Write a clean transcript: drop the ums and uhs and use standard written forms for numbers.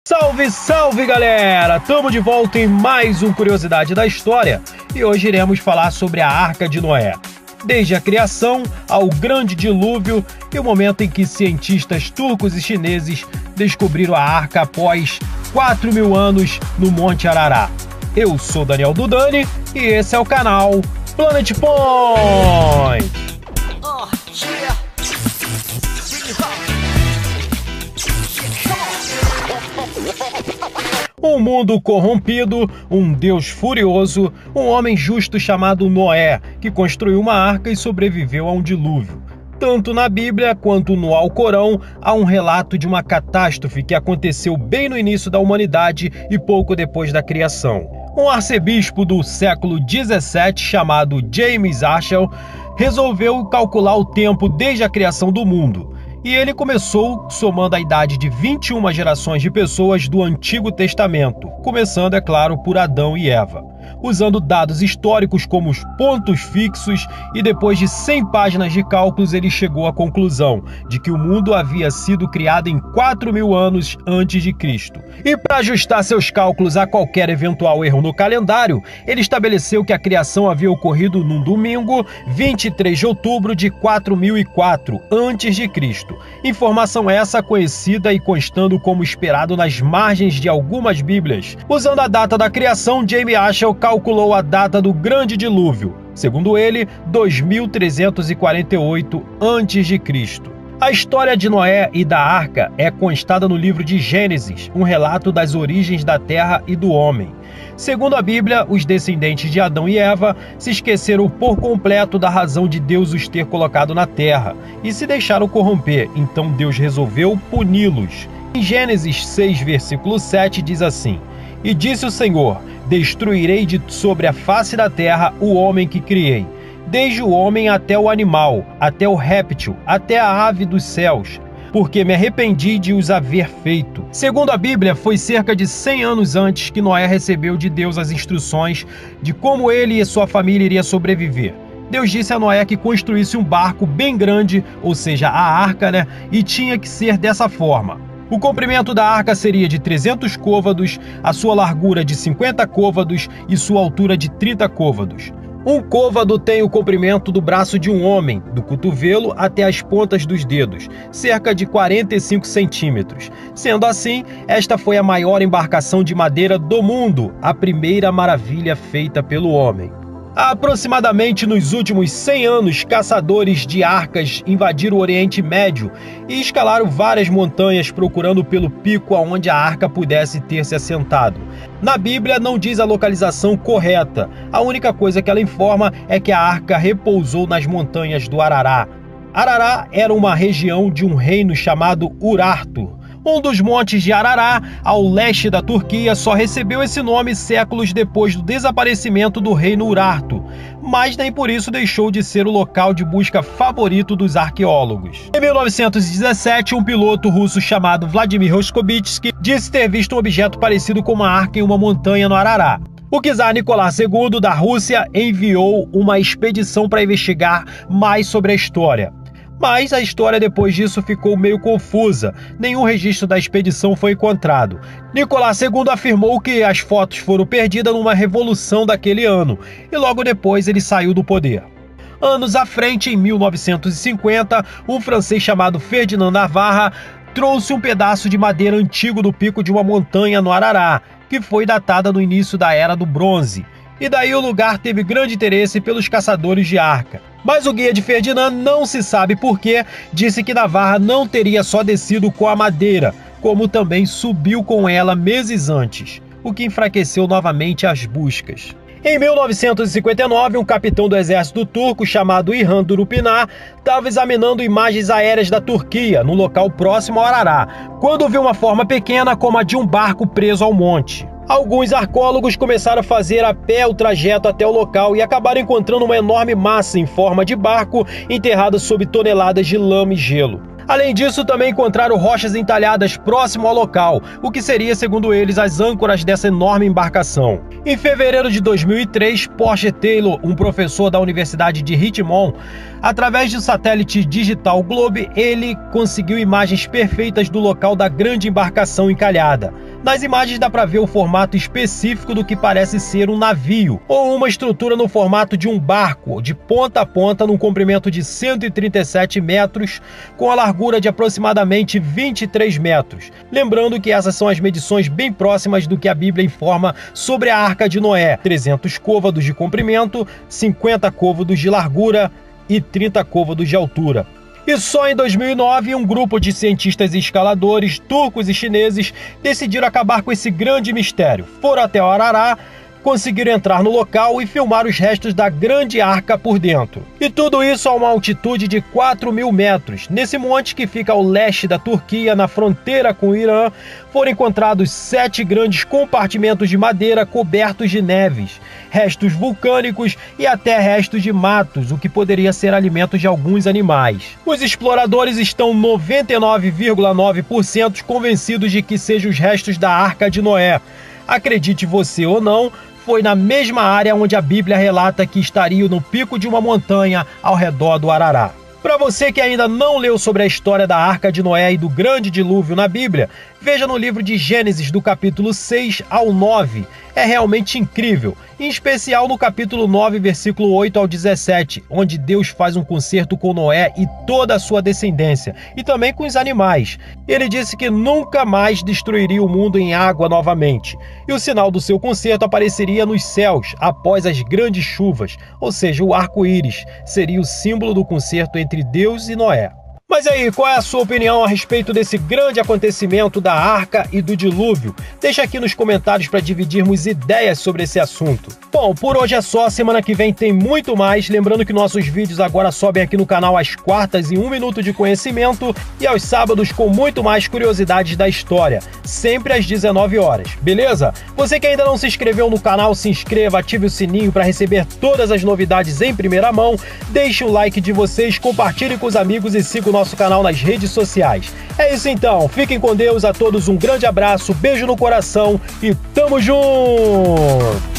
Salve, salve galera! Tamo de volta em mais um Curiosidade da História e hoje iremos falar sobre a Arca de Noé. Desde a criação ao grande dilúvio e o momento em que cientistas turcos e chineses descobriram a Arca após 4.000 anos no Monte Ararat. Eu sou Daniel Dudani e esse é o canal Planet Point! Um mundo corrompido, um Deus furioso, um homem justo chamado Noé, que construiu uma arca e sobreviveu a um dilúvio. Tanto na Bíblia quanto no Alcorão há um relato de uma catástrofe que aconteceu bem no início da humanidade e pouco depois da criação. Um arcebispo do século 17 chamado James Archel resolveu calcular o tempo desde a criação do mundo. E ele começou somando a idade de 21 gerações de pessoas do Antigo Testamento, começando, é claro, por Adão e Eva. Usando dados históricos como os pontos fixos e depois de 100 páginas de cálculos, ele chegou à conclusão de que o mundo havia sido criado em 4.000 anos antes de Cristo. E para ajustar seus cálculos a qualquer eventual erro no calendário, ele estabeleceu que a criação havia ocorrido num domingo, 23 de outubro de 4004 antes de Cristo. Informação essa conhecida e constando como esperado nas margens de algumas bíblias. Usando a data da criação, James Archel calculou a data do grande dilúvio, segundo ele, 2348 a.C. A história de Noé e da Arca é constada no livro de Gênesis, um relato das origens da terra e do homem. Segundo a Bíblia, os descendentes de Adão e Eva se esqueceram por completo da razão de Deus os ter colocado na terra e se deixaram corromper, então Deus resolveu puni-los. Em Gênesis 6, versículo 7 diz assim: "E disse o Senhor, destruirei de sobre a face da terra o homem que criei, desde o homem até o animal, até o réptil, até a ave dos céus, porque me arrependi de os haver feito." Segundo a Bíblia, foi cerca de 100 anos antes que Noé recebeu de Deus as instruções de como ele e sua família iriam sobreviver. Deus disse a Noé que construísse um barco bem grande, ou seja, a arca, e tinha que ser dessa forma. O comprimento da arca seria de 300 côvados, a sua largura de 50 côvados e sua altura de 30 côvados. Um côvado tem o comprimento do braço de um homem, do cotovelo até as pontas dos dedos, cerca de 45 centímetros. Sendo assim, esta foi a maior embarcação de madeira do mundo, a primeira maravilha feita pelo homem. Aproximadamente nos últimos 100 anos, caçadores de arcas invadiram o Oriente Médio e escalaram várias montanhas procurando pelo pico aonde a arca pudesse ter se assentado. Na Bíblia não diz a localização correta, a única coisa que ela informa é que a arca repousou nas montanhas do Ararat. Ararat era uma região de um reino chamado Urartu. Um dos montes de Ararat, ao leste da Turquia, só recebeu esse nome séculos depois do desaparecimento do reino Urartu, mas nem por isso deixou de ser o local de busca favorito dos arqueólogos. Em 1917, um piloto russo chamado Vladimir Roskovitsky disse ter visto um objeto parecido com uma arca em uma montanha no Ararat. O czar Nicolás II da Rússia enviou uma expedição para investigar mais sobre a história. Mas a história depois disso ficou meio confusa, nenhum registro da expedição foi encontrado. Nicolás II afirmou que as fotos foram perdidas numa revolução daquele ano, e logo depois ele saiu do poder. Anos à frente, em 1950, um francês chamado Ferdinand Navarra trouxe um pedaço de madeira antigo do pico de uma montanha no Ararat, que foi datada no início da Era do Bronze. E daí o lugar teve grande interesse pelos caçadores de arca. Mas o guia de Ferdinand, não se sabe porquê, disse que Navarra não teria só descido com a madeira, como também subiu com ela meses antes, o que enfraqueceu novamente as buscas. Em 1959, um capitão do exército turco chamado İlhan Durupinar estava examinando imagens aéreas da Turquia, num local próximo ao Ararat, quando viu uma forma pequena como a de um barco preso ao monte. Alguns arqueólogos começaram a fazer a pé o trajeto até o local e acabaram encontrando uma enorme massa em forma de barco enterrada sob toneladas de lama e gelo. Além disso, também encontraram rochas entalhadas próximo ao local, o que seria, segundo eles, as âncoras dessa enorme embarcação. Em fevereiro de 2003, Porsche Taylor, um professor da Universidade de Richmond, Através do satélite digital Globe, ele conseguiu imagens perfeitas do local da grande embarcação encalhada. Nas imagens dá para ver o formato específico do que parece ser um navio, ou uma estrutura no formato de um barco, de ponta a ponta, num comprimento de 137 metros, com a largura de aproximadamente 23 metros. Lembrando que essas são as medições bem próximas do que a Bíblia informa sobre a Arca de Noé: 300 côvados de comprimento, 50 côvados de largura e 30 côvados de altura. E só em 2009, um grupo de cientistas e escaladores turcos e chineses decidiram acabar com esse grande mistério. Foram até o Arará, conseguiram entrar no local e filmar os restos da grande arca por dentro. E tudo isso a uma altitude de 4.000 metros. Nesse monte que fica ao leste da Turquia, na fronteira com o Irã, foram encontrados 7 grandes compartimentos de madeira cobertos de neves, restos vulcânicos e até restos de matos, o que poderia ser alimento de alguns animais. Os exploradores estão 99,9% convencidos de que sejam os restos da Arca de Noé. Acredite você ou não, foi na mesma área onde a Bíblia relata que estariam no pico de uma montanha ao redor do Arará. Para você que ainda não leu sobre a história da Arca de Noé e do grande dilúvio na Bíblia, veja no livro de Gênesis, do capítulo 6 ao 9. É realmente incrível, em especial no capítulo 9, versículo 8 ao 17, onde Deus faz um concerto com Noé e toda a sua descendência, e também com os animais. Ele disse que nunca mais destruiria o mundo em água novamente, e o sinal do seu concerto apareceria nos céus após as grandes chuvas, ou seja, o arco-íris seria o símbolo do concerto entre Deus e Noé. Mas aí, qual é a sua opinião a respeito desse grande acontecimento da Arca e do Dilúvio? Deixa aqui nos comentários para dividirmos ideias sobre esse assunto. Bom, por hoje é só, semana que vem tem muito mais, lembrando que nossos vídeos agora sobem aqui no canal às quartas em 1 minuto de conhecimento e aos sábados com muito mais curiosidades da história, sempre às 19 horas, beleza? Você que ainda não se inscreveu no canal, se inscreva, ative o sininho para receber todas as novidades em primeira mão, deixe o like de vocês, compartilhe com os amigos e siga o nosso canal nas redes sociais. É isso então, fiquem com Deus, a todos um grande abraço, beijo no coração e tamo junto!